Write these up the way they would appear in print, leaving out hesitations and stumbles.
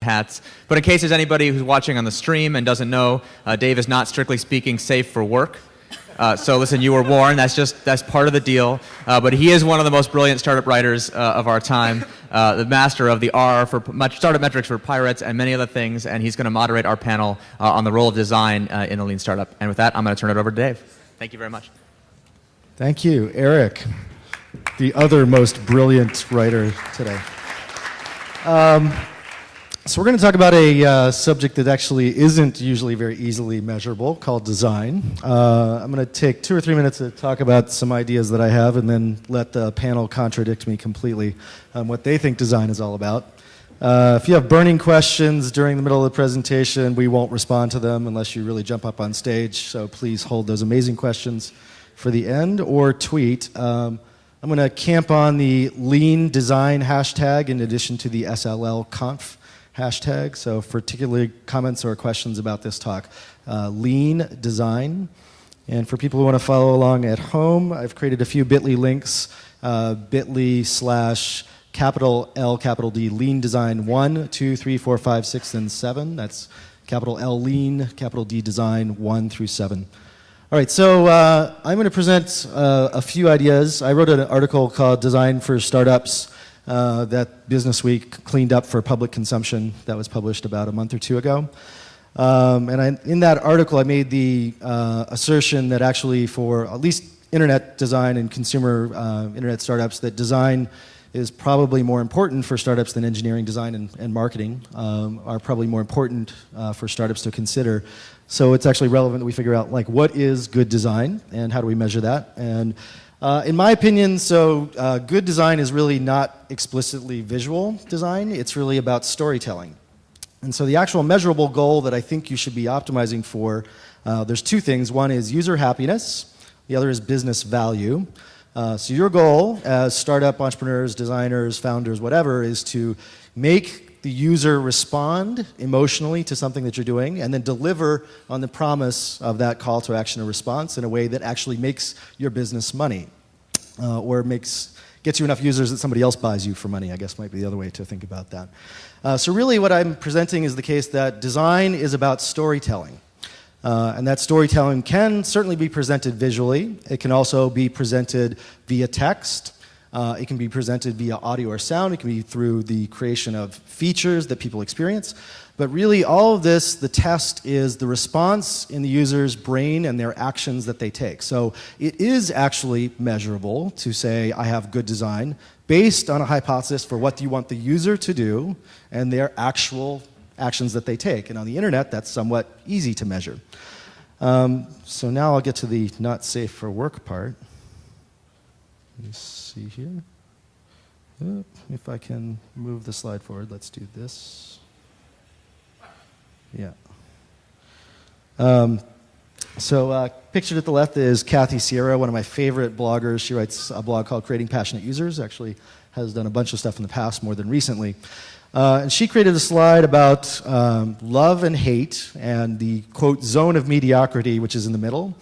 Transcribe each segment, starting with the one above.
hats. But in case there's anybody who's watching on the stream and doesn't know, Dave is not, strictly speaking, safe for work. So listen, you were warned. That's part of the deal. But he is one of the most brilliant startup writers of our time, the master of the R for startup metrics for Pirates and many other things. And he's going to moderate our panel on the role of design in a lean startup. And with that, I'm going to turn it over to Dave. Thank you very much. Thank you, Eric, the other most brilliant writer today. So we're going to talk about a subject that actually isn't usually very easily measurable, called design. I'm going to take 2 or 3 minutes to talk about some ideas that I have and then let the panel contradict me completely on what they think design is all about. If you have burning questions during the middle of the presentation, we won't respond to them unless you really jump up on stage, so please hold those amazing questions for the end or tweet. I'm going to camp on the lean design hashtag in addition to the SLLconf hashtag, so particularly comments or questions about this talk, lean design. And for people who want to follow along at home, I've created a few bit.ly links, bit.ly/capital L, capital D, lean design 1, 2, 3, 4, 5, 6, and 7. That's capital L lean, capital D design 1 through 7. All right, so I'm going to present a few ideas. I wrote an article called Design for Startups that Business Week cleaned up for public consumption. That was published about a month or two ago. In that article, I made the assertion that actually for at least internet design and consumer internet startups, that design is probably more important for startups than engineering design and marketing are probably more important for startups to consider. So it's actually relevant that we figure out like what is good design and how do we measure that. And in my opinion, good design is really not explicitly visual design. It's really about storytelling. And so the actual measurable goal that I think you should be optimizing for, there's two things. One is user happiness. The other is business value. So your goal as startup entrepreneurs, designers, founders, whatever, is to make the user respond emotionally to something that you're doing and then deliver on the promise of that call to action or response in a way that actually makes your business money or gets you enough users that somebody else buys you for money, I guess might be the other way to think about that. So really what I'm presenting is the case that design is about storytelling. And that storytelling can certainly be presented visually. It can also be presented via text. It can be presented via audio or sound. It can be through the creation of features that people experience. But really, all of this, the test is the response in the user's brain and their actions that they take. So it is actually measurable to say, I have good design, based on a hypothesis for what do you want the user to do and their actual actions that they take. And on the internet, that's somewhat easy to measure. So now I'll get to the not safe for work part. Let me see here. If I can move the slide forward, let's do this. Yeah. Pictured at the left is Kathy Sierra, one of my favorite bloggers. She writes a blog called Creating Passionate Users, actually has done a bunch of stuff in the past more than recently. And she created a slide about love and hate and the, quote, zone of mediocrity, which is in the middle,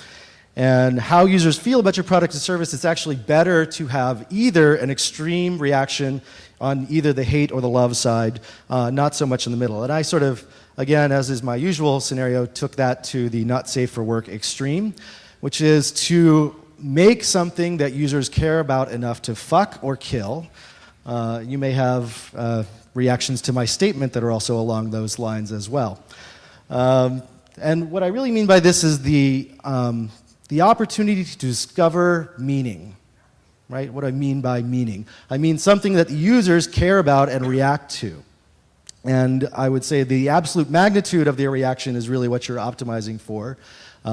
and how users feel about your product and service. It's actually better to have either an extreme reaction on either the hate or the love side, not so much in the middle. And I sort of, again, as is my usual scenario, took that to the not safe for work extreme, which is to make something that users care about enough to fuck or kill. You may have reactions to my statement that are also along those lines as well. And what I really mean by this is the opportunity to discover meaning, right? What I mean by meaning. I mean something that the users care about and react to. And I would say the absolute magnitude of their reaction is really what you're optimizing for.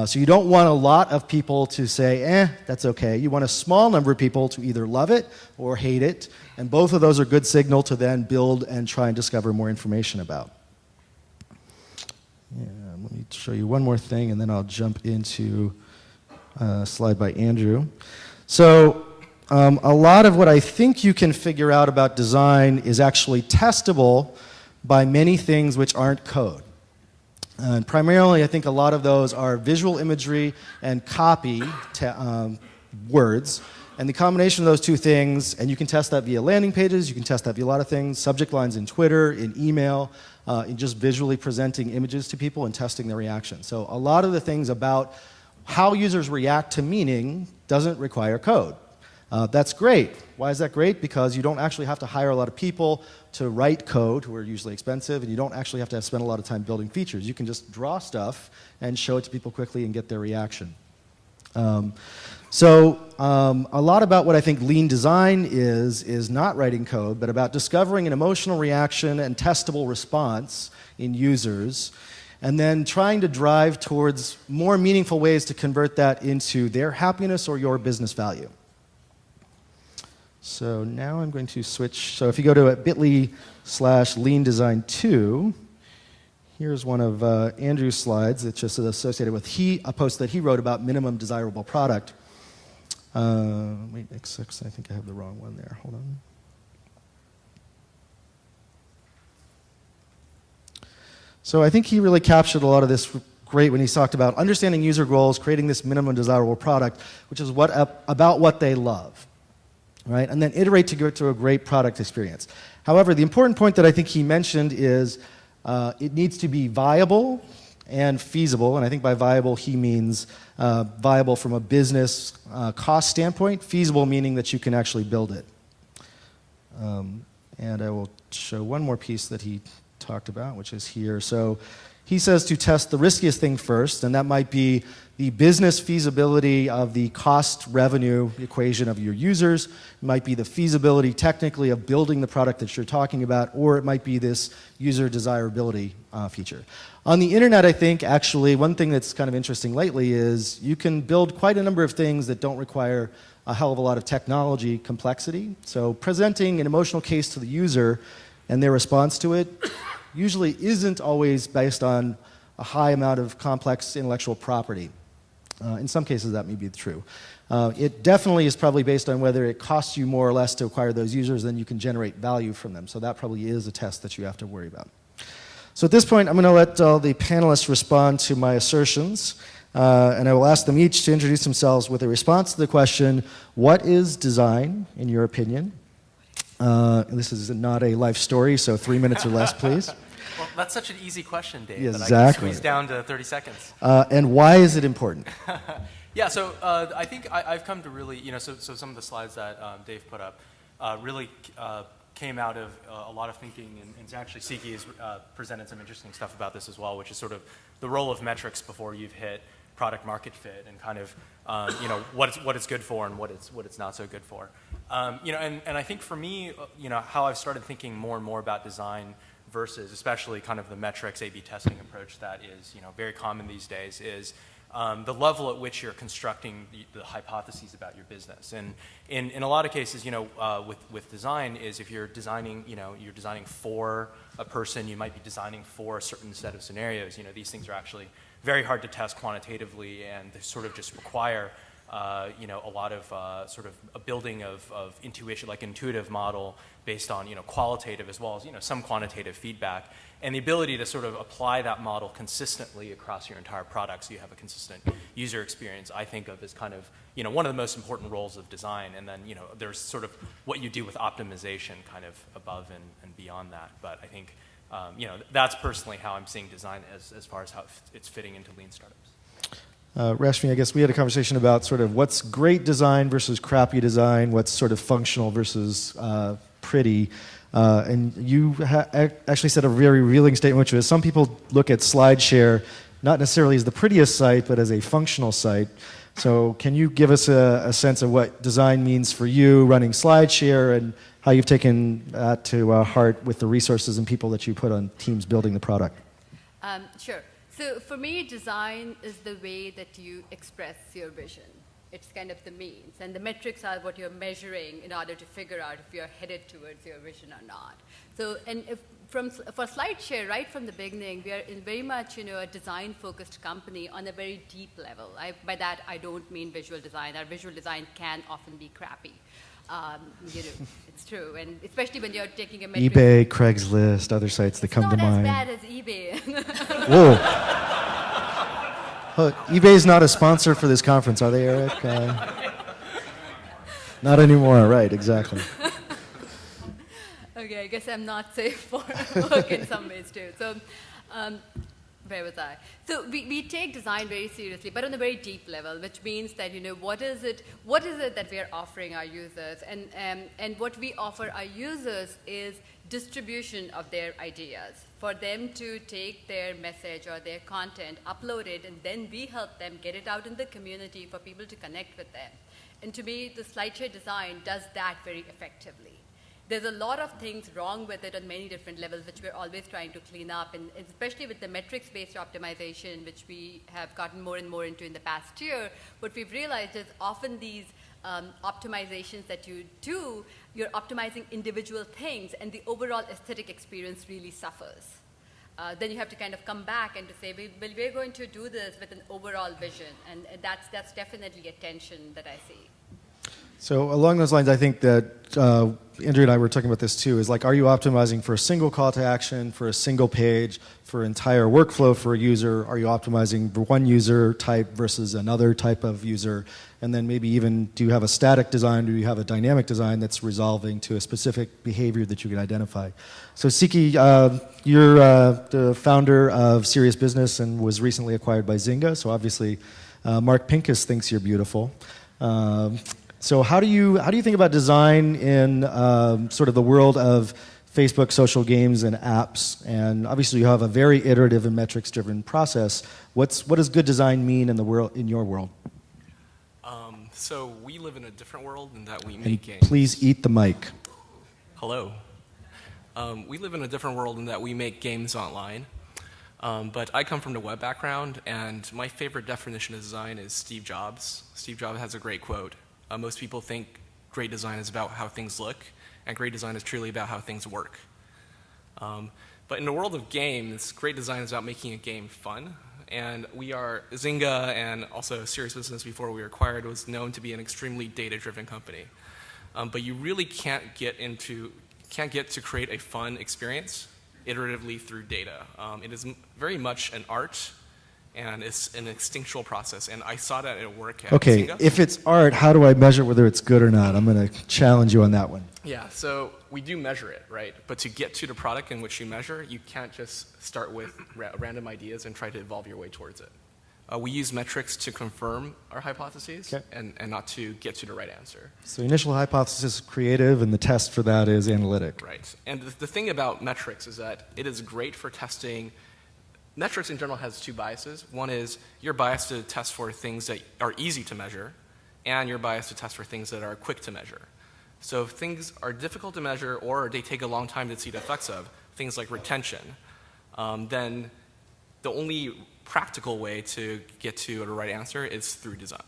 So you don't want a lot of people to say, that's okay. You want a small number of people to either love it or hate it. And both of those are good signal to then build and try and discover more information about. Yeah, let me show you one more thing, and then I'll jump into a slide by Andrew. So a lot of what I think you can figure out about design is actually testable by many things which aren't code. And primarily, I think a lot of those are visual imagery and copy words. And the combination of those two things, and you can test that via landing pages, you can test that via a lot of things, subject lines in Twitter, in email, in just visually presenting images to people and testing their reaction. So a lot of the things about how users react to meaning doesn't require code. That's great. Why is that great? Because you don't actually have to hire a lot of people to write code, who are usually expensive, and you don't actually have to spend a lot of time building features. You can just draw stuff and show it to people quickly and get their reaction. A lot about what I think lean design is not writing code, but about discovering an emotional reaction and testable response in users, and then trying to drive towards more meaningful ways to convert that into their happiness or your business value. So now I'm going to switch. So if you go to bit.ly/leandesign2, here's one of Andrew's slides. It's just associated with a post that he wrote about minimum desirable product. Wait, X6, I think I have the wrong one there. Hold on. So I think he really captured a lot of this great when he talked about understanding user goals, creating this minimum desirable product, which is about what they love, right? And then iterate to get to a great product experience. However, the important point that I think he mentioned is it needs to be viable and feasible, and I think by viable he means viable from a business cost standpoint, feasible meaning that you can actually build it. And I will show one more piece that he talked about, which is here. So he says to test the riskiest thing first, and that might be the business feasibility of the cost-revenue equation of your users. It might be the feasibility technically of building the product that you're talking about, or it might be this user desirability feature. On the internet, I think, actually, one thing that's kind of interesting lately is you can build quite a number of things that don't require a hell of a lot of technology complexity. So presenting an emotional case to the user and their response to it usually isn't always based on a high amount of complex intellectual property. In some cases, that may be true. It definitely is probably based on whether it costs you more or less to acquire those users than you can generate value from them. So that probably is a test that you have to worry about. So at this point, I'm going to let all the panelists respond to my assertions. And I will ask them each to introduce themselves with a response to the question, what is design, in your opinion? This is not a life story, so 3 minutes or less, please. Well, that's such an easy question, Dave, Yes, that exactly. I can squeeze down to 30 seconds. And why is it important? Yeah, so I think I've come to really, so some of the slides that Dave put up really came out of a lot of thinking, and actually Siki has presented some interesting stuff about this as well, which is sort of the role of metrics before you've hit product market fit and kind of what it's good for and what it's not so good for. And I think for me, how I've started thinking more and more about design versus especially kind of the metrics A/B testing approach that is very common these days is the level at which you're constructing the hypotheses about your business. And in a lot of cases, with design is if you're designing, you're designing for a person, you might be designing for a certain set of scenarios. These things are actually very hard to test quantitatively, and they sort of just require a lot of sort of a building of intuition, like intuitive model based on qualitative as well as some quantitative feedback, and the ability to sort of apply that model consistently across your entire product so you have a consistent user experience, I think of as kind of one of the most important roles of design. And then there's sort of what you do with optimization kind of above and beyond that. But I think that's personally how I'm seeing design as far as how it's fitting into lean startups. Rashmi, I guess we had a conversation about sort of what's great design versus crappy design, what's sort of functional versus pretty. And you actually said a very revealing statement, which was some people look at SlideShare not necessarily as the prettiest site, but as a functional site. So can you give us a sense of what design means for you running SlideShare and how you've taken that to heart with the resources and people that you put on teams building the product? Sure. So for me, design is the way that you express your vision. It's kind of the means. And the metrics are what you're measuring in order to figure out if you're headed towards your vision or not. So, and for SlideShare, right from the beginning, we are in very much a design-focused company on a very deep level. By that, I don't mean visual design. Our visual design can often be crappy. It's true, and especially when you're taking a metric. eBay, Craigslist, other sites that come to mind. It's not as bad as eBay. Whoa. Oh, eBay's not a sponsor for this conference, are they, Eric? Not anymore, right, exactly. Okay, I guess I'm not safe for work in some ways too. So, where was I? So we take design very seriously, but on a very deep level, which means that, what is it that we are offering our users? And what we offer our users is distribution of their ideas, for them to take their message or their content, upload it, and then we help them get it out in the community for people to connect with them. And to me, the SlideShare design does that very effectively. There's a lot of things wrong with it on many different levels, which we're always trying to clean up, and especially with the metrics-based optimization, which we have gotten more and more into in the past year. What we've realized is often these optimizations that you do, you're optimizing individual things, and the overall aesthetic experience really suffers. Then you have to kind of come back and to say, well, we're going to do this with an overall vision, and that's definitely a tension that I see. So along those lines, I think that Andrew and I were talking about this too, is like, are you optimizing for a single call to action, for a single page, for entire workflow for a user? Are you optimizing for one user type versus another type of user? And then maybe even, do you have a static design, do you have a dynamic design that's resolving to a specific behavior that you can identify? So Siki, you're the founder of Serious Business and was recently acquired by Zynga, so obviously Mark Pincus thinks you're beautiful. So how do you think about design in sort of the world of Facebook, social games, and apps? And obviously you have a very iterative and metrics-driven process. What does good design mean in your world? So we live in a different world in that we make games. Please eat the mic. Hello. We live in a different world in that we make games online. But I come from the web background, and my favorite definition of design is Steve Jobs. Steve Jobs has a great quote. Most people think great design is about how things look, and great design is truly about how things work. But in the world of games, great design is about making a game fun. And Zynga and also Serious Business, before we were acquired, was known to be an extremely data-driven company. But you really can't get to create a fun experience iteratively through data. It is very much an art, and it's an instinctual process. And I saw that at work at Okay, Zynga. if it's art, how do I measure whether it's good or not? I'm going to challenge you on that one. Yeah, so we do measure it, right? But to get to the product in which you measure, you can't just start with random ideas and try to evolve your way towards it. We use metrics to confirm our hypotheses, Okay. and not to get to the right answer. So initial hypothesis is creative, and the test for that is analytic. Right. And the thing about metrics is that it is great for testing. Metrics in general has two biases. One is you're biased to test for things that are easy to measure, and you're biased to test for things that are quick to measure. So if things are difficult to measure or they take a long time to see the effects of, things like retention, then the only practical way to get to the right answer is through design.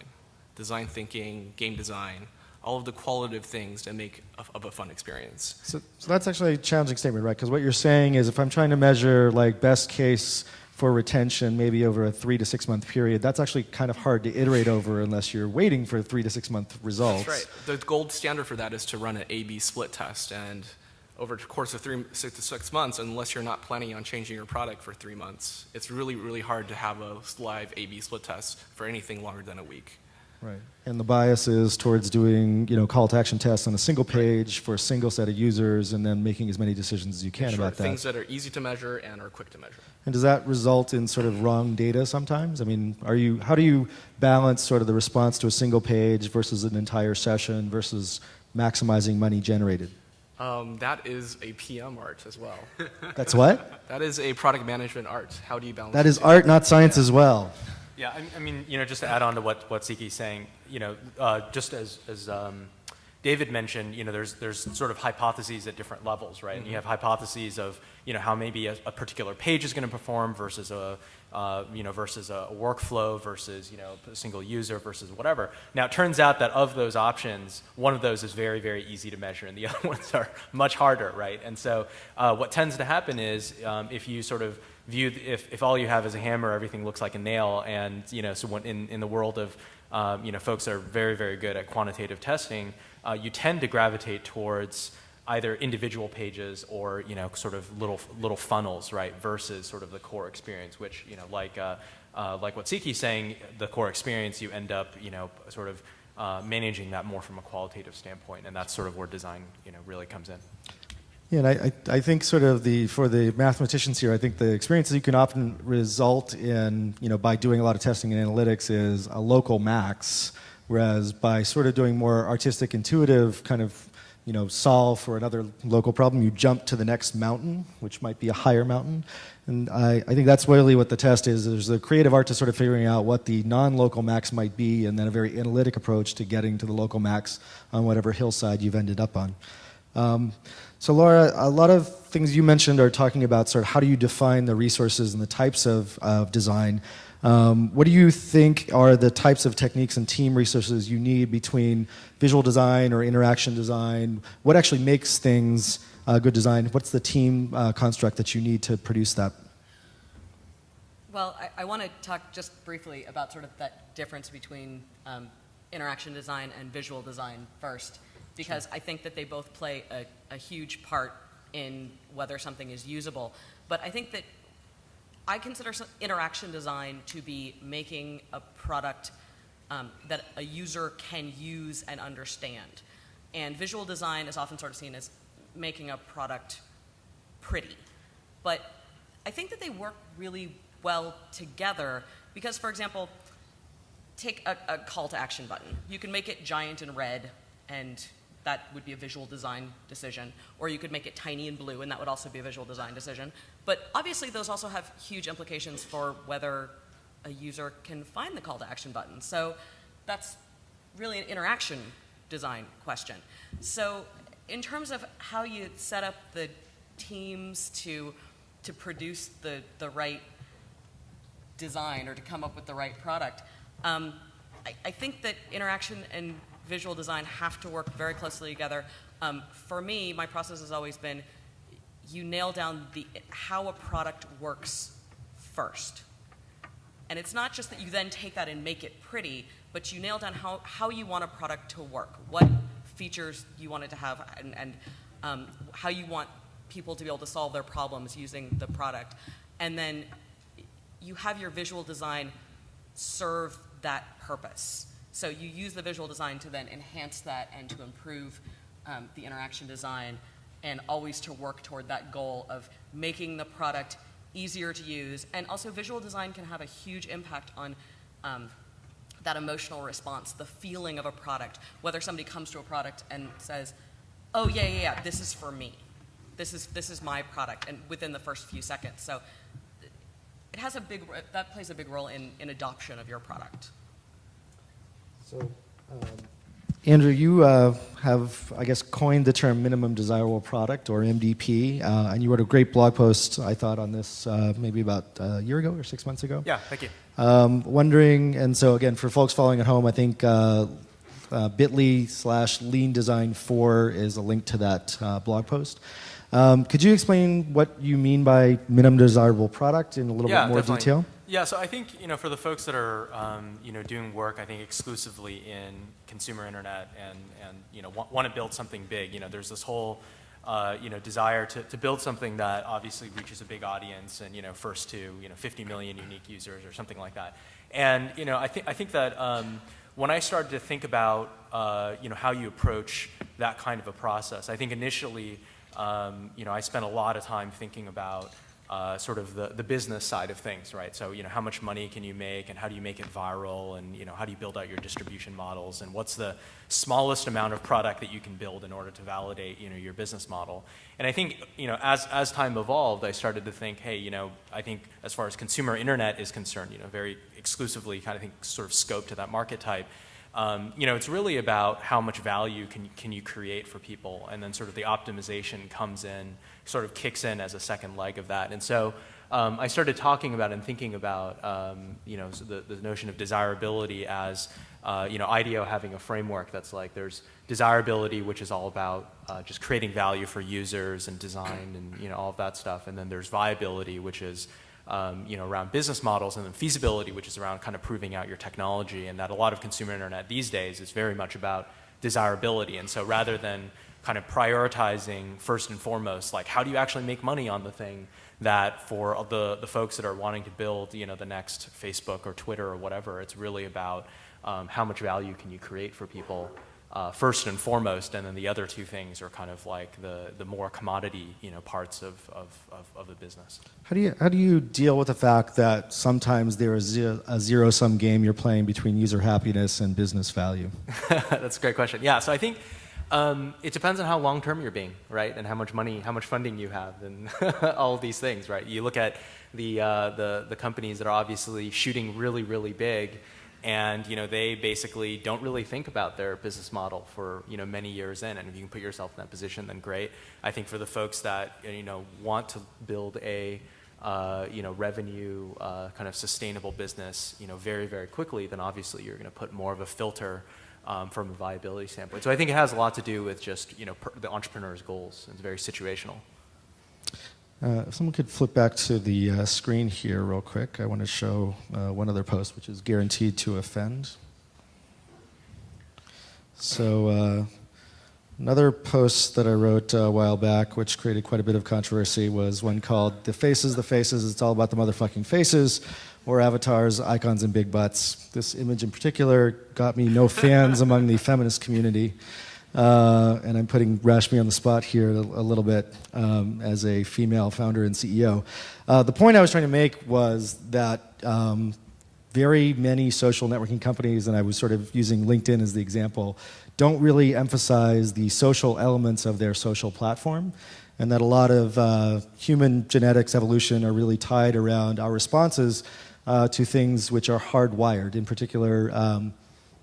Design thinking, game design, all of the qualitative things that make of a fun experience. So that's actually a challenging statement, right? Because what you're saying is if I'm trying to measure like best case for retention maybe over a 3 to 6 month period, that's actually kind of hard to iterate over unless you're waiting for 3 to 6 month results. That's right. The gold standard for that is to run an A/B split test, and over the course of 3 to 6 months, unless you're not planning on changing your product for 3 months, it's really, really hard to have a live A/B split test for anything longer than a week. Right. And the bias is towards doing, call to action tests on a single page for a single set of users and then making as many decisions as you can about that. Things that are easy to measure and are quick to measure. And does that result in sort of wrong data sometimes? I mean, how do you balance sort of the response to a single page versus an entire session versus maximizing money generated? That is a PM art as well. That's what? That is a product management art. How do you balance That is the two? art, not science as well. Yeah, I mean, just to add on to what Siki's saying, just as David mentioned, there's sort of hypotheses at different levels, right? And you have hypotheses of, how maybe a particular page is going to perform versus a workflow versus, a single user versus whatever. Now, it turns out that of those options, one of those is very, very easy to measure, and the other ones are much harder, right? And so what tends to happen is if you sort of view, if all you have is a hammer, everything looks like a nail, and, so when in the world of, folks that are very, very good at quantitative testing, you tend to gravitate towards either individual pages or sort of little funnels, right, versus sort of the core experience, which like what Siki's saying, the core experience, you end up sort of managing that more from a qualitative standpoint, and that's sort of where design really comes in. Yeah, and I think sort of for the mathematicians here, I think the experiences you can often result in, by doing a lot of testing and analytics is a local max, whereas by sort of doing more artistic, intuitive kind of, solve for another local problem, you jump to the next mountain, which might be a higher mountain. And I think that's really what the test is. There's a creative art to sort of figuring out what the non-local max might be, and then a very analytic approach to getting to the local max on whatever hillside you've ended up on. So Laura, a lot of things you mentioned are talking about sort of how do you define the resources and the types of design. What do you think are the types of techniques and team resources you need between visual design or interaction design? What actually makes things good design? What's the team construct that you need to produce that? Well, I want to talk just briefly about sort of that difference between interaction design and visual design first, because I think that they both play a huge part in whether something is usable. But I think that I consider interaction design to be making a product that a user can use and understand. And visual design is often sort of seen as making a product pretty. But I think that they work really well together because, for example, take a call to action button. You can make it giant and red, and that would be a visual design decision. Or you could make it tiny and blue, and that would also be a visual design decision. But obviously, those also have huge implications for whether a user can find the call to action button. So that's really an interaction design question. So in terms of how you set up the teams to produce the right design or to come up with the right product, I think that interaction and visual design have to work very closely together. For me, my process has always been you nail down how a product works first. And it's not just that you then take that and make it pretty, but you nail down how you want a product to work, what features you want it to have, and how you want people to be able to solve their problems using the product. And then you have your visual design serve that purpose. So you use the visual design to then enhance that and to improve the interaction design, and always to work toward that goal of making the product easier to use. And also visual design can have a huge impact on that emotional response, the feeling of a product, whether somebody comes to a product and says, oh yeah, this is for me. This is my product, and within the first few seconds. So it has that plays a big role in adoption of your product. So, Andrew, you have, I guess, coined the term minimum desirable product, or MDP, and you wrote a great blog post, I thought, on this maybe about a year ago or 6 months ago. Yeah, thank you. Wondering, and so again, for folks following at home, I think bit.ly/lean design 4 is a link to that blog post. Could you explain what you mean by minimum desirable product in a little bit more definitely. detail? Yeah, so I think for the folks that are doing work, I think exclusively in consumer internet and want to build something big, there's this whole desire to build something that obviously reaches a big audience and first to 50 million unique users or something like that. And I think that when I started to think about how you approach that kind of a process, I think initially I spent a lot of time thinking about sort of the business side of things, right? So, how much money can you make, and how do you make it viral, and how do you build out your distribution models, and what's the smallest amount of product that you can build in order to validate, your business model? And I think, as time evolved, I started to think, hey, I think as far as consumer internet is concerned, very exclusively kind of think sort of scope to that market type. It's really about how much value can you create for people, and then sort of the optimization comes in, sort of kicks in as a second leg of that. And so I started talking about and thinking about the notion of desirability as IDEO having a framework that's like there's desirability, which is all about just creating value for users and design and all of that stuff, and then there's viability, which is around business models, and then feasibility, which is around kind of proving out your technology, and that a lot of consumer internet these days is very much about desirability. And so rather than kind of prioritizing first and foremost, like how do you actually make money on the thing, that for the folks that are wanting to build, the next Facebook or Twitter or whatever, it's really about how much value can you create for people first and foremost, and then the other two things are kind of like the more commodity, parts of the business. How do you deal with the fact that sometimes there is a zero-sum game you're playing between user happiness and business value? That's a great question. Yeah, so I think it depends on how long-term you're being, right, and how much money, how much funding you have, and all of these things, right? You look at the companies that are obviously shooting really, really big, and they basically don't really think about their business model for many years in. And if you can put yourself in that position, then great. I think for the folks that want to build a revenue kind of sustainable business very, very quickly, then obviously you're going to put more of a filter from a viability standpoint. So I think it has a lot to do with just the entrepreneur's goals. It's very situational. If someone could flip back to the screen here real quick, I want to show one other post, which is guaranteed to offend. So another post that I wrote a while back, which created quite a bit of controversy, was one called The Faces, it's all about the motherfucking faces, or avatars, icons, and big butts. This image in particular got me no fans among the feminist community. And I'm putting Rashmi on the spot here a little bit as a female founder and CEO. The point I was trying to make was that very many social networking companies, and I was sort of using LinkedIn as the example, don't really emphasize the social elements of their social platform, and that a lot of human genetics evolution are really tied around our responses to things which are hardwired, in particular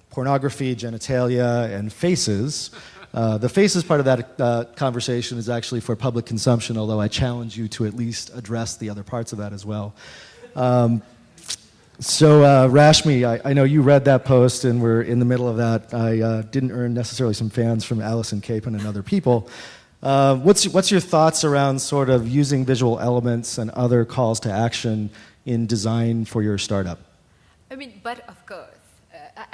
pornography, genitalia, and faces. The faces part of that conversation is actually for public consumption, although I challenge you to at least address the other parts of that as well. So Rashmi, I know you read that post and we're in the middle of that. I didn't earn necessarily some fans from Allison Capon and other people. What's your thoughts around sort of using visual elements and other calls to action in design for your startup? I mean, but of course.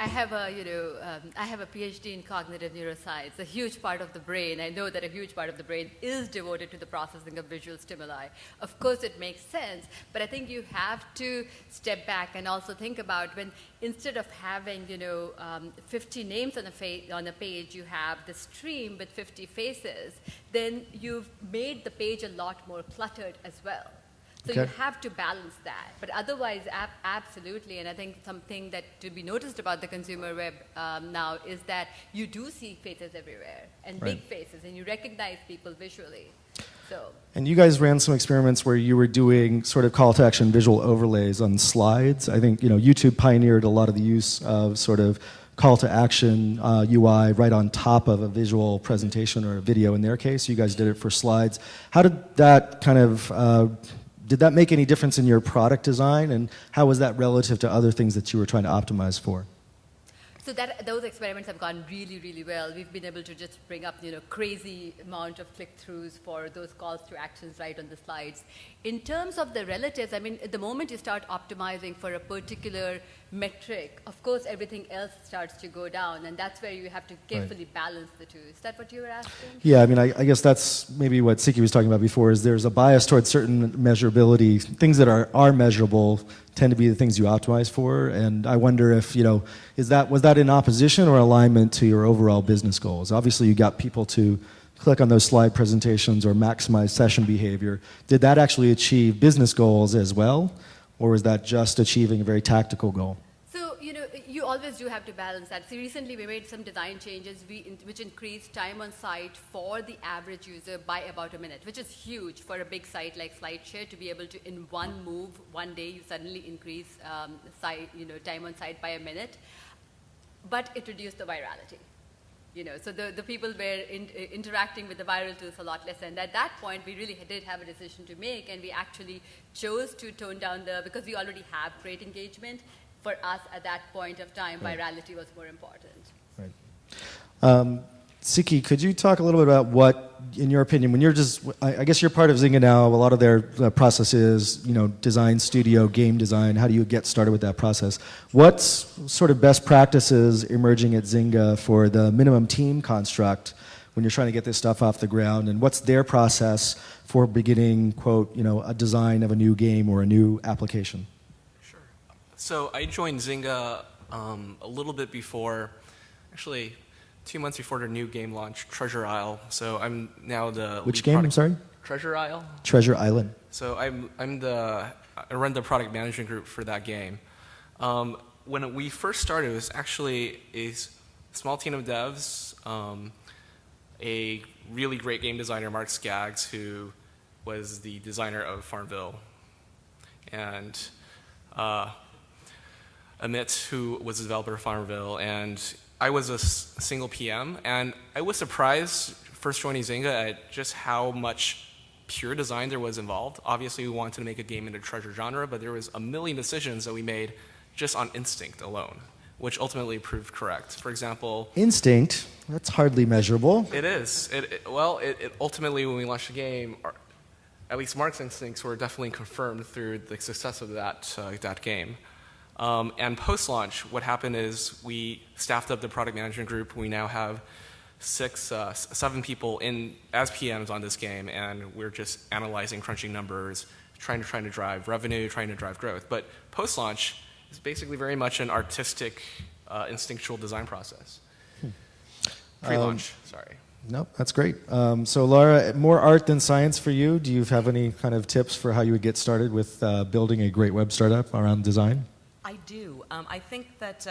I have a PhD in cognitive neuroscience. A huge part of the brain, I know that a huge part of the brain is devoted to the processing of visual stimuli. Of course, it makes sense, but I think you have to step back and also think about when instead of having 50 names on a page, you have the stream with 50 faces. Then you've made the page a lot more cluttered as well. So you have to balance that. But otherwise, absolutely, and I think something that to be noticed about the consumer web now is that you do see faces everywhere, and big faces, and you recognize people visually. So. And you guys ran some experiments where you were doing sort of call to action visual overlays on slides. I think YouTube pioneered a lot of the use of sort of call to action UI right on top of a visual presentation or a video in their case. You guys did it for slides. How did that kind of did that make any difference in your product design, and how was that relative to other things that you were trying to optimize for? So those experiments have gone really, really well. We've been able to just bring up, crazy amount of click-throughs for those calls to actions right on the slides. In terms of the relatives, I mean, the moment you start optimizing for a particular metric, of course, everything else starts to go down, and that's where you have to carefully balance the two. Is that what you were asking? Yeah, I mean, I guess that's maybe what Siki was talking about before, is there's a bias towards certain measurability. Things that are measurable tend to be the things you optimize for, and I wonder if, was that in opposition or alignment to your overall business goals? Obviously, you got people to click on those slide presentations or maximize session behavior. Did that actually achieve business goals as well, or was that just achieving a very tactical goal? So, you always do have to balance that. So recently we made some design changes which increased time on site for the average user by about a minute, which is huge for a big site like SlideShare to be able to, in one move, one day, you suddenly increase time on site by a minute. But it reduced the virality. So the people were interacting with the viral tools a lot less. And at that point, we really did have a decision to make, and we actually chose to tone down because we already have great engagement. For us, at that point of time, virality was more important. Right. Siki, could you talk a little bit about what, in your opinion, when you're just, I guess you're part of Zynga now, a lot of their process is, design studio, game design. How do you get started with that process? What's sort of best practices emerging at Zynga for the minimum team construct when you're trying to get this stuff off the ground? And what's their process for beginning, quote, a design of a new game or a new application? Sure. So I joined Zynga a little bit before, actually 2 months before the new game launch, Treasure Isle. So I'm now the Which lead game? I'm product- sorry. Treasure Isle. Treasure Island. So I run the product management group for that game. When we first started, it was actually a small team of devs, a really great game designer, Mark Skaggs, who was the designer of Farmville, and Amit, who was the developer of Farmville, and I was a single PM, and I was surprised first joining Zynga at just how much pure design there was involved. Obviously, we wanted to make a game in the treasure genre, but there was a million decisions that we made just on instinct alone, which ultimately proved correct. For example, Instinct. That's hardly measurable. it is. It ultimately, when we launched the game, at least Mark's instincts were definitely confirmed through the success of that game. And post-launch, what happened is we staffed up the product management group. We now have 7 people as PMs on this game, and we're just analyzing, crunching numbers, trying to drive revenue, trying to drive growth. But post-launch is basically very much an artistic, instinctual design process. Pre-launch, sorry. Nope, that's great. So Laura, more art than science for you. Do you have any kind of tips for how you would get started with building a great web startup around design? I do. I think that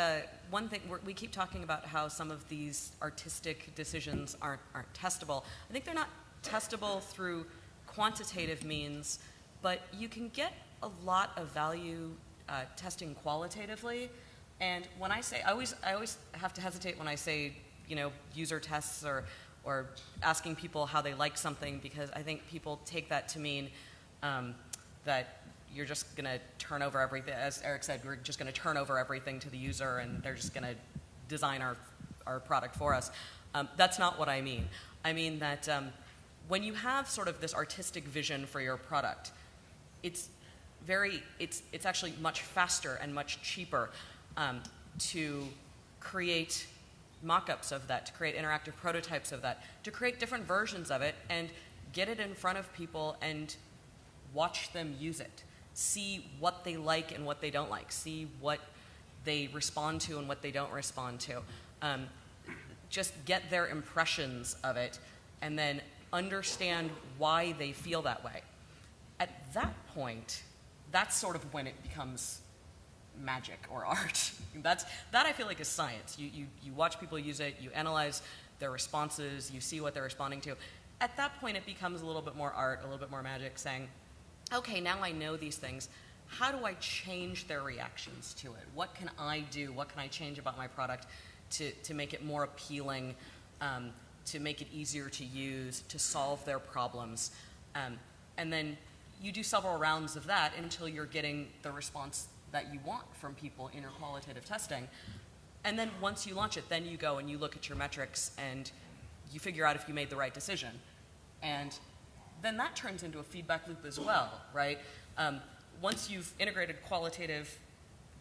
one thing, we keep talking about how some of these artistic decisions aren't testable. I think they're not testable through quantitative means, but you can get a lot of value testing qualitatively. And when I say, I always have to hesitate when I say, user tests or asking people how they like something, because I think people take that to mean that you're just going to turn over everything. As Eric said, we're just going to turn over everything to the user and they're just going to design our product for us. That's not what I mean. I mean that when you have sort of this artistic vision for your product, it's actually much faster and much cheaper to create mock-ups of that, to create interactive prototypes of that, to create different versions of it and get it in front of people and watch them use it. See what they like and what they don't like. See what they respond to and what they don't respond to. Just get their impressions of it and then understand why they feel that way. At that point, that's sort of when it becomes magic or art. That I feel like is science. You watch people use it, you analyze their responses, you see what they're responding to. At that point, it becomes a little bit more art, a little bit more magic, saying, okay, now I know these things. How do I change their reactions to it? What can I do? What can I change about my product to make it more appealing, to make it easier to use, to solve their problems? And then you do several rounds of that until you're getting the response that you want from people in your qualitative testing. And then once you launch it, then you go and you look at your metrics and you figure out if you made the right decision. And then that turns into a feedback loop as well, right? Once you've integrated qualitative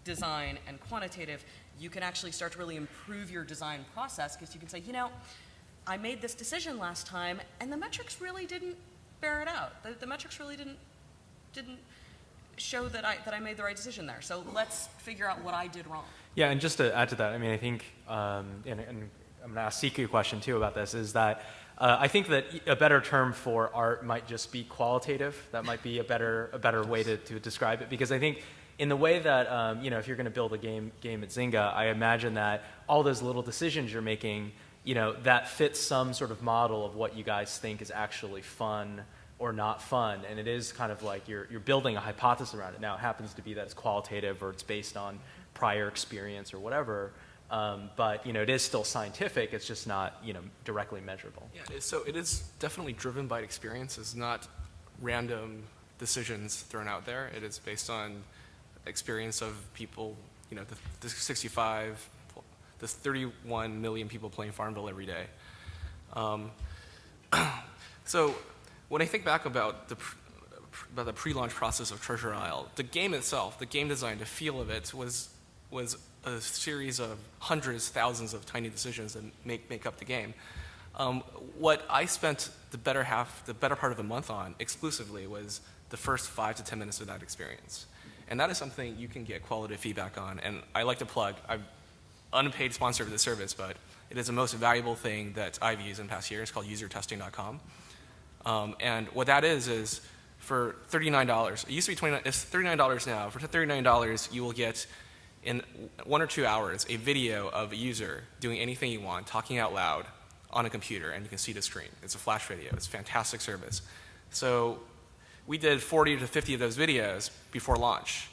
design and quantitative, you can actually start to really improve your design process, because you can say, I made this decision last time and the metrics really didn't bear it out. The metrics really didn't show that I made the right decision there. So let's figure out what I did wrong. Yeah, and just to add to that, I mean, I think, and I'm going to ask Siku a question too about this, is that I think that a better term for art might just be qualitative. That might be a better way to describe it, because I think in the way that if you're going to build a game at Zynga, I imagine that all those little decisions you're making, that fits some sort of model of what you guys think is actually fun or not fun, and it is kind of like you're building a hypothesis around it. Now, it happens to be that it's qualitative or it's based on prior experience or whatever, but it is still scientific. It's just not directly measurable. Yeah, so it is definitely driven by experience. It's not random decisions thrown out there. It is based on experience of people. The 31 million people playing Farmville every day. So when I think back about the pre-launch process of Treasure Isle, the game itself, the game design, the feel of it was a series of hundreds, thousands of tiny decisions that make up the game. What I spent the better part of a month on exclusively was the first 5 to 10 minutes of that experience. And that is something you can get qualitative feedback on. And I like to plug, I'm unpaid sponsor of this service, but it is the most valuable thing that I've used in the past year. It's called usertesting.com. And what that is for $39, it used to be $29, it's $39 now. For $39, you will get in 1 or 2 hours a video of a user doing anything you want, talking out loud on a computer, and you can see the screen. It's a flash video. It's a fantastic service. So we did 40 to 50 of those videos before launch,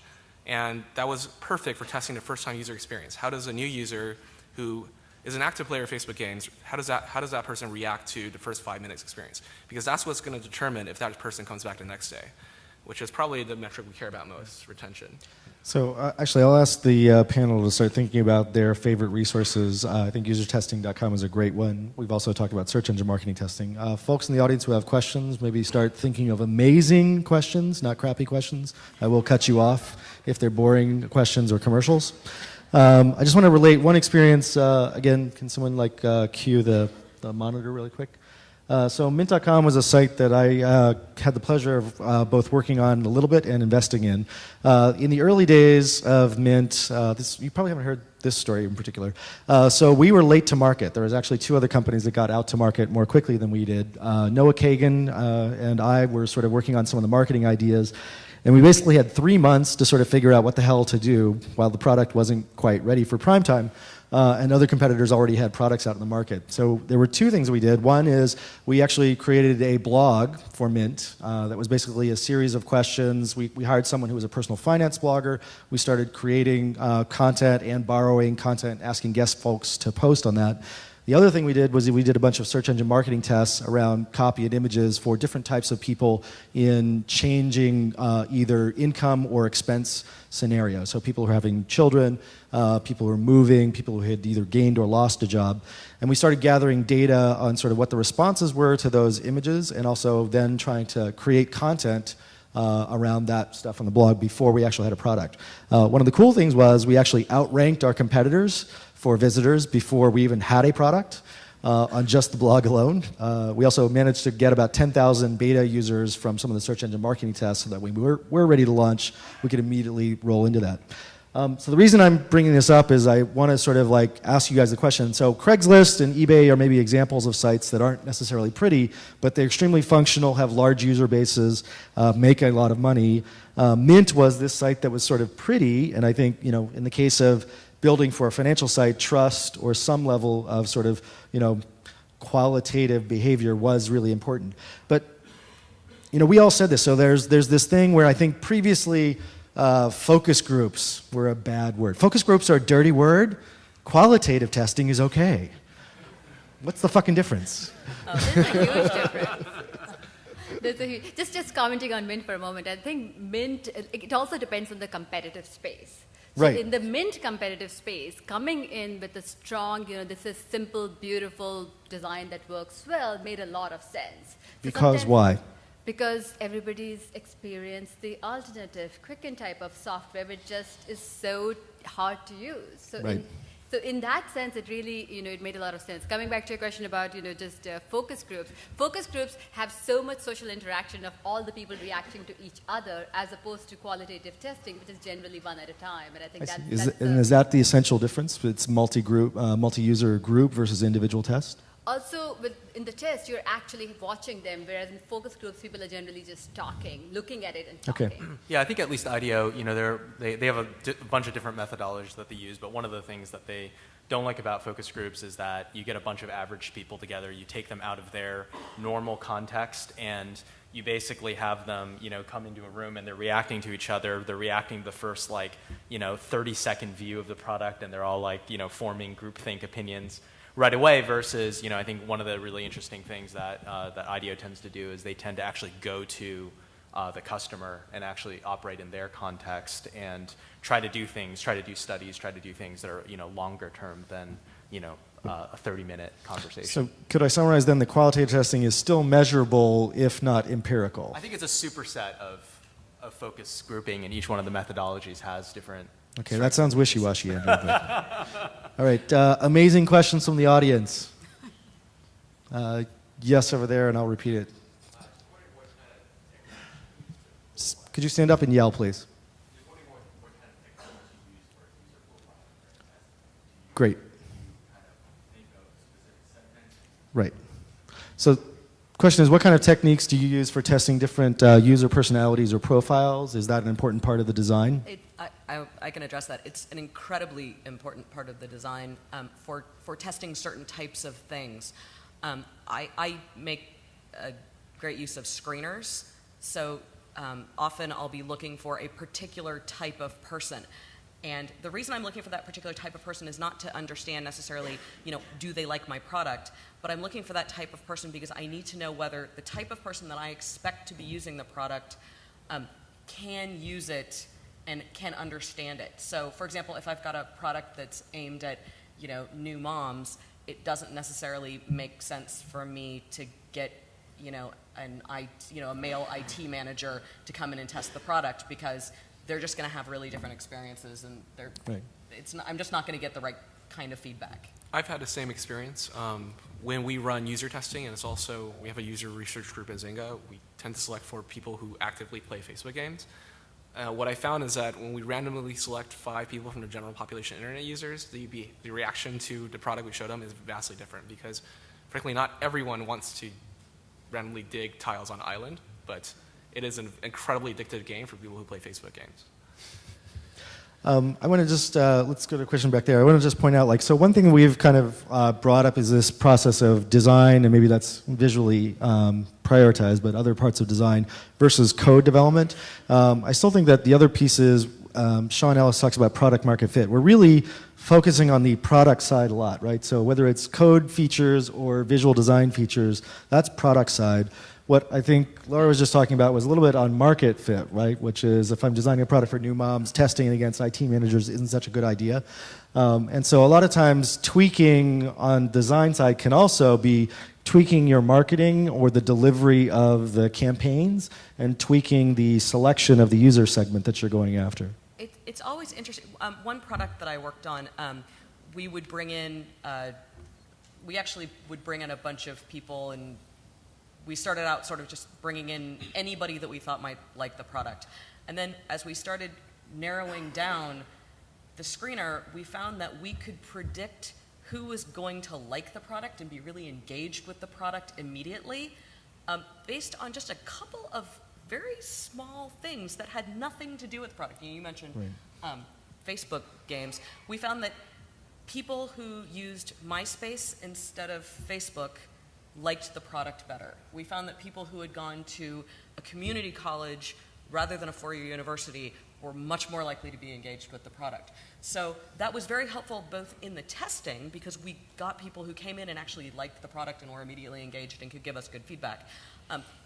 and that was perfect for testing the first-time user experience. How does a new user who is an active player of Facebook games, how does that person react to the first 5 minutes experience? Because that's what's going to determine if that person comes back the next day, which is probably the metric we care about most, retention. So actually, I'll ask the panel to start thinking about their favorite resources. I think usertesting.com is a great one. We've also talked about search engine marketing testing. Folks in the audience who have questions, maybe start thinking of amazing questions, not crappy questions. I will cut you off if they're boring questions or commercials. I just want to relate one experience. Again, can someone cue the monitor really quick? So Mint.com was a site that I had the pleasure of both working on a little bit and investing in. In the early days of Mint, you probably haven't heard this story in particular. So we were late to market. There was actually 2 other companies that got out to market more quickly than we did. Noah Kagan and I were sort of working on some of the marketing ideas. And we basically had 3 months to sort of figure out what the hell to do while the product wasn't quite ready for prime time. And other competitors already had products out in the market. So there were 2 things we did. One is we actually created a blog for Mint that was basically a series of questions. We hired someone who was a personal finance blogger. We started creating content and borrowing content, asking guest folks to post on that. The other thing we did was we did a bunch of search engine marketing tests around copy and images for different types of people in changing either income or expense scenarios. So people who are having children, people who are moving, people who had either gained or lost a job. And we started gathering data on sort of what the responses were to those images, and also then trying to create content around that stuff on the blog before we actually had a product. One of the cool things was we actually outranked our competitors for visitors before we even had a product on just the blog alone. We also managed to get about 10,000 beta users from some of the search engine marketing tests so that when we're ready to launch, we could immediately roll into that. So the reason I'm bringing this up is I want to sort of ask you guys the question. So Craigslist and eBay are maybe examples of sites that aren't necessarily pretty, but they're extremely functional, have large user bases, make a lot of money. Mint was this site that was sort of pretty, and I think, in the case of building for a financial site, trust or some level of sort of, qualitative behavior was really important. But, we all said this. So there's this thing where I think previously focus groups were a bad word. Focus groups are a dirty word. Qualitative testing is okay. What's the fucking difference? Oh, there's a huge difference. Just commenting on Mint for a moment, I think Mint, it also depends on the competitive space. So right. In the Mint competitive space, coming in with a strong, this is simple, beautiful design that works well made a lot of sense. So Because why? Because everybody's experienced the alternative, Quicken type of software, which just is so hard to use. So right. So in that sense, it really, it made a lot of sense. Coming back to your question about, just focus groups. Focus groups have so much social interaction of all the people reacting to each other, as opposed to qualitative testing, which is generally one at a time. And I think is that the essential difference? It's multi-user group versus individual test? Also, in the test, you're actually watching them, whereas in focus groups, people are generally just talking, looking at it and talking. Okay. Yeah, I think at least IDEO, they have a bunch of different methodologies that they use, but one of the things that they don't like about focus groups is that you get a bunch of average people together, you take them out of their normal context, and you basically have them, come into a room and they're reacting to each other. They're reacting to the first 30-second view of the product, and they're all forming groupthink opinions right away. Versus, I think one of the really interesting things that IDEO tends to do is they tend to actually go to the customer and actually operate in their context and try to do studies, try to do things that are longer term than a 30-minute conversation. So could I summarize then, the qualitative testing is still measurable, if not empirical? I think it's a superset of focus grouping, and each one of the methodologies has different. Okay, that sounds wishy-washy, Andrew. All right, amazing questions from the audience. Yes, over there, and I'll repeat it. Could you stand up and yell, please? Great. Right. So question is, what kind of techniques do you use for testing different user personalities or profiles? Is that an important part of the design? I can address that. It's an incredibly important part of the design for testing certain types of things. I make a great use of screeners. So often I'll be looking for a particular type of person. And the reason I'm looking for that particular type of person is not to understand necessarily, do they like my product, but I'm looking for that type of person because I need to know whether the type of person that I expect to be using the product can use it and can understand it. So, for example, if I've got a product that's aimed at, new moms, it doesn't necessarily make sense for me to get, a male IT manager to come in and test the product because they're just going to have really different experiences, and I'm just not going to get the right kind of feedback. I've had the same experience. When we run user testing, and we have a user research group at Zynga, we tend to select for people who actively play Facebook games. What I found is that when we randomly select 5 people from the general population of internet users, the reaction to the product we showed them is vastly different because, frankly, not everyone wants to randomly dig tiles on an island, but it is an incredibly addictive game for people who play Facebook games. I want to just, let's go to a question back there. I want to just point out, so one thing we've kind of brought up is this process of design, and maybe that's visually prioritized, but other parts of design versus code development. I still think that the other piece is, Sean Ellis talks about product market fit. We're really focusing on the product side a lot, right? So whether it's code features or visual design features, that's product side. What I think Laura was just talking about was a little bit on market fit, right? Which is if I'm designing a product for new moms, testing it against IT managers isn't such a good idea. And so a lot of times tweaking on design side can also be tweaking your marketing or the delivery of the campaigns and tweaking the selection of the user segment that you're going after. It's always interesting. One product that I worked on, we would bring in, we actually would bring in a bunch of people, and we started out sort of just bringing in anybody that we thought might like the product. And then as we started narrowing down the screener, we found that we could predict who was going to like the product and be really engaged with the product immediately based on just a couple of very small things that had nothing to do with the product. You mentioned Facebook games. We found that people who used MySpace instead of Facebook liked the product better. We found that people who had gone to a community college rather than a four-year university were much more likely to be engaged with the product. So that was very helpful both in the testing, because we got people who came in and actually liked the product and were immediately engaged and could give us good feedback.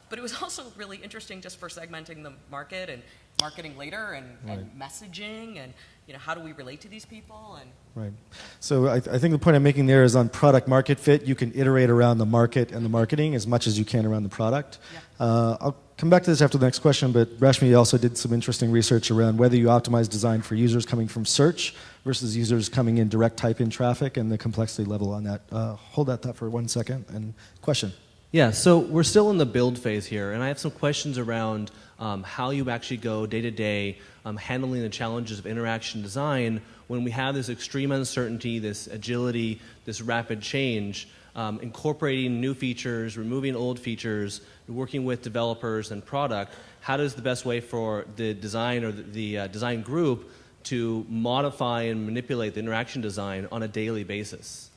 But it was also really interesting just for segmenting the market and marketing later and messaging and how do we relate to these people. And right. So I think the point I'm making there is on product market fit, you can iterate around the market and the marketing as much as you can around the product. Yeah. I'll come back to this after the next question, but Rashmi also did some interesting research around whether you optimize design for users coming from search versus users coming in direct type-in traffic and the complexity level on that. Hold that thought for 1 second. And question. Yeah, so we're still in the build phase here, and I have some questions around how you actually go day to day handling the challenges of interaction design when we have this extreme uncertainty, this agility, this rapid change, incorporating new features, removing old features, working with developers and product. How does the best way for the design or the design group to modify and manipulate the interaction design on a daily basis?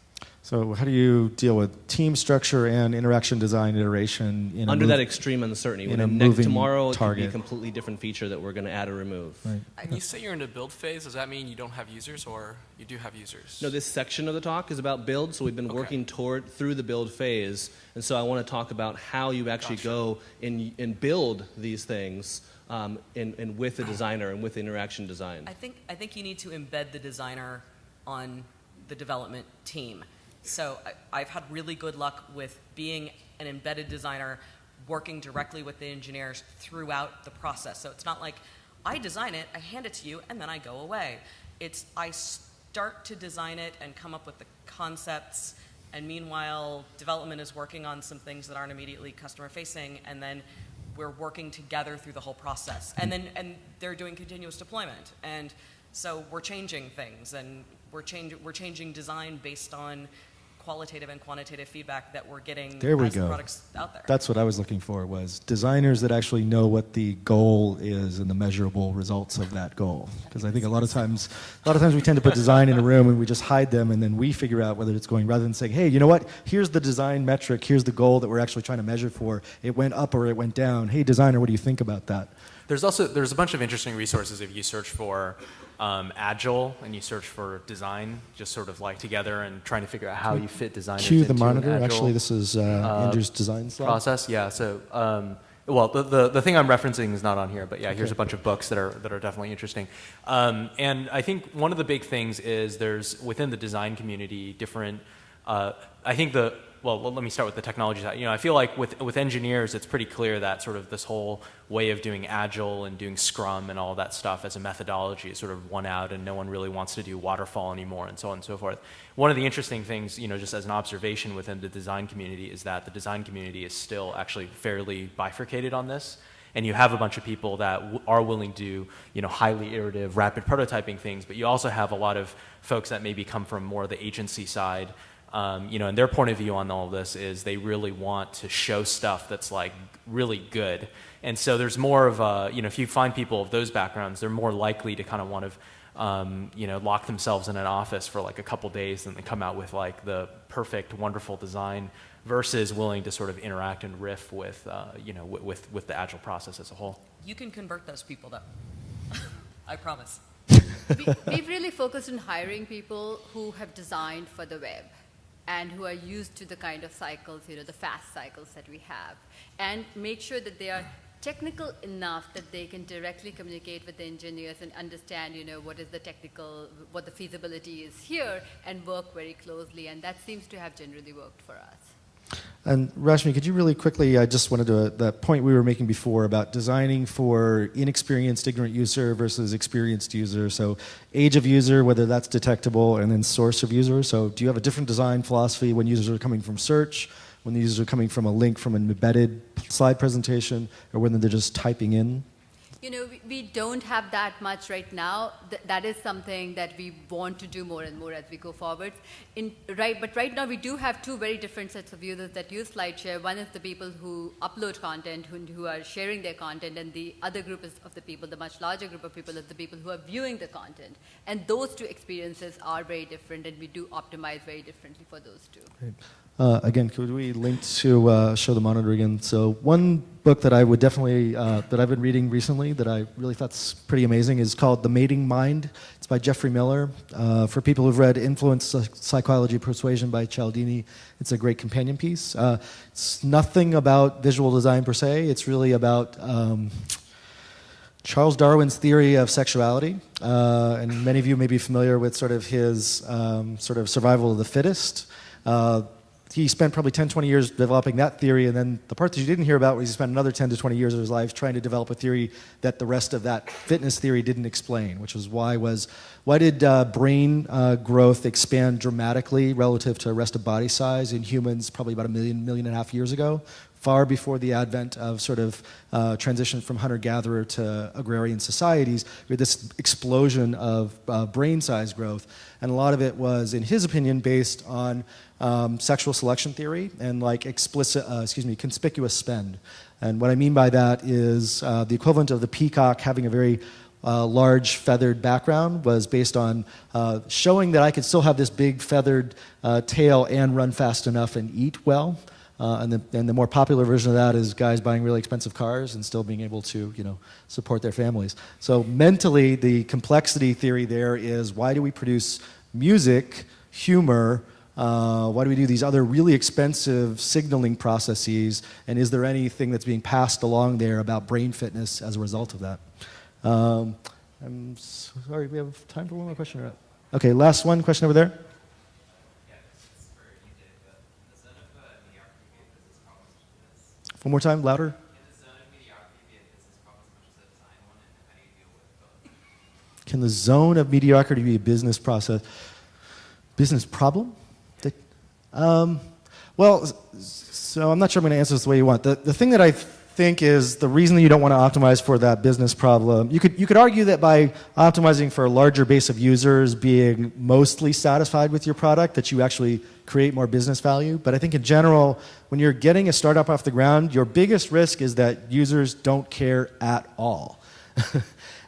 So how do you deal with team structure and interaction design iteration in under that extreme uncertainty? In a When moving tomorrow target. it could be a completely different feature that we're going to add or remove. Right. And you say you're in the build phase. Does that mean you don't have users, or you do have users? No, this section of the talk is about build, so we've been working through the build phase, and so I want to talk about how you actually go and build these things and with the designer and with the interaction design. I think you need to embed the designer on the development team. So I've had really good luck with being an embedded designer, working directly with the engineers throughout the process. So it's not like I design it, I hand it to you, and then I go away. It's I start to design it and come up with the concepts, and meanwhile, development is working on some things that aren't immediately customer-facing, and then we're working together through the whole process. And they're doing continuous deployment. And So we're changing things, and we're changing design based on qualitative and quantitative feedback that we're getting There we as the go. product's out there. That's what I was looking for, was designers that actually know what the goal is and the measurable results of that goal. Because I think a lot of times we tend to put design in a room and we just hide them, and then we figure out whether it's going, rather than saying, hey, you know what, here's the design metric, here's the goal that we're actually trying to measure for. It went up or it went down. Hey, designer, what do you think about that? There's a bunch of interesting resources if you search for Agile and you search for design, just sort of like together and trying to figure out how you fit designers Cue the into an monitor. Agile Actually, this is Andrew's design slide. process. Yeah. So, well, the thing I'm referencing is not on here, but yeah, here's a bunch of books that are definitely interesting. And I think one of the big things is there's within the design community different. I think well, let me start with the technology side. I feel like with engineers, it's pretty clear that sort of this whole way of doing Agile and doing Scrum and all that stuff as a methodology is sort of won out, and no one really wants to do waterfall anymore, and so on and so forth. One of the interesting things, just as an observation within the design community, is that the design community is still actually fairly bifurcated on this. And you have a bunch of people that are willing to do, highly iterative, rapid prototyping things, but you also have a lot of folks that maybe come from more of the agency side. And their point of view on all of this is they really want to show stuff that's like really good. And so there's more of a, if you find people of those backgrounds, they're more likely to kind of want to, lock themselves in an office for like a couple days and then come out with like the perfect, wonderful design versus willing to sort of interact and riff with, with the Agile process as a whole. You can convert those people, though. I promise. We've really focused on hiring people who have designed for the web and who are used to the kind of cycles, the fast cycles that we have, and make sure that they are technical enough that they can directly communicate with the engineers and understand, what is the technical, what the feasibility is here, and work very closely. And that seems to have generally worked for us. And Rashmi, could you really quickly, I just wanted to, that point we were making before about designing for inexperienced, ignorant user versus experienced user. So age of user, whether that's detectable, and then source of user. So do you have a different design philosophy when users are coming from search, when the users are coming from a link from an embedded slide presentation, or when they're just typing in? We don't have that much right now. That is something that we want to do more and more as we go forward. But right now we do have two very different sets of users that use SlideShare. One is the people who upload content, who are sharing their content, and the other group of the people, the much larger group of people, is the people who are viewing the content. And those two experiences are very different, and we do optimize very differently for those two. Great. Again, could we link to show the monitor again? So one book that I would definitely, that I've been reading recently that I really thought's pretty amazing is called The Mating Mind. It's by Jeffrey Miller. For people who've read Influence, Psychology, Persuasion by Cialdini, it's a great companion piece. It's nothing about visual design per se. It's really about Charles Darwin's theory of sexuality. And many of you may be familiar with sort of his sort of survival of the fittest. He spent probably 10, 20 years developing that theory, and then the part that you didn't hear about was he spent another 10 to 20 years of his life trying to develop a theory that the rest of that fitness theory didn't explain, which was why did brain growth expand dramatically relative to rest of body size in humans probably about a million and a half years ago, far before the advent of sort of transition from hunter-gatherer to agrarian societies. We had this explosion of brain size growth, and a lot of it was, in his opinion, based on sexual selection theory and like conspicuous spend. And what I mean by that is the equivalent of the peacock having a very large feathered background was based on showing that I could still have this big feathered tail and run fast enough and eat well. And the more popular version of that is guys buying really expensive cars and still being able to, support their families. So mentally, the complexity theory there is, why do we produce music, humor? Why do we do these other really expensive signaling processes? And is there anything that's being passed along there about brain fitness as a result of that? I'm sorry, we have time for one more question? Or not? Okay, last one question over there. One more time, louder. Can the zone of mediocrity be a business process? Business problem? Well, so I'm not sure I'm going to answer this the way you want. The thing that I think is the reason that you don't want to optimize for that business problem. You could argue that by optimizing for a larger base of users being mostly satisfied with your product, that you actually create more business value. But I think in general, when you're getting a startup off the ground, your biggest risk is that users don't care at all.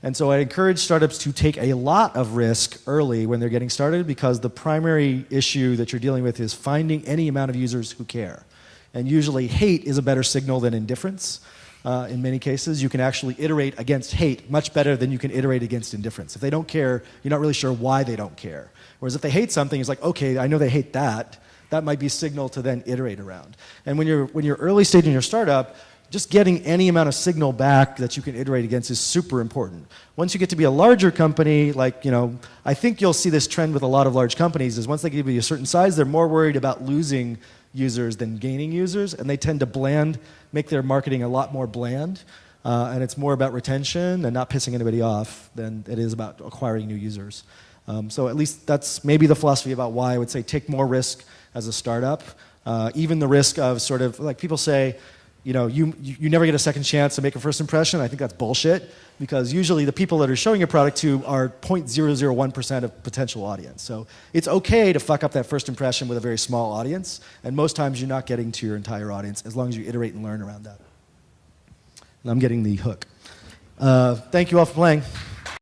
And so I encourage startups to take a lot of risk early when they're getting started, because the primary issue that you're dealing with is finding any amount of users who care. And usually hate is a better signal than indifference. In many cases, you can actually iterate against hate much better than you can iterate against indifference. If they don't care, you're not really sure why they don't care. Whereas if they hate something, it's like, okay, I know they hate that. That might be a signal to then iterate around. And when you're early stage in your startup, just getting any amount of signal back that you can iterate against is super important. Once you get to be a larger company, like, I think you'll see this trend with a lot of large companies, is once they get to be a certain size, they're more worried about losing users than gaining users, and they tend to make their marketing a lot more bland, and it's more about retention and not pissing anybody off than it is about acquiring new users. So at least that's maybe the philosophy about why I would say take more risk as a startup. Even the risk of sort of, like people say, you never get a second chance to make a first impression. I think that's bullshit, because usually the people that are showing your product to are 0.001% of potential audience. So it's okay to fuck up that first impression with a very small audience, and most times you're not getting to your entire audience as long as you iterate and learn around that. And I'm getting the hook. Thank you all for playing.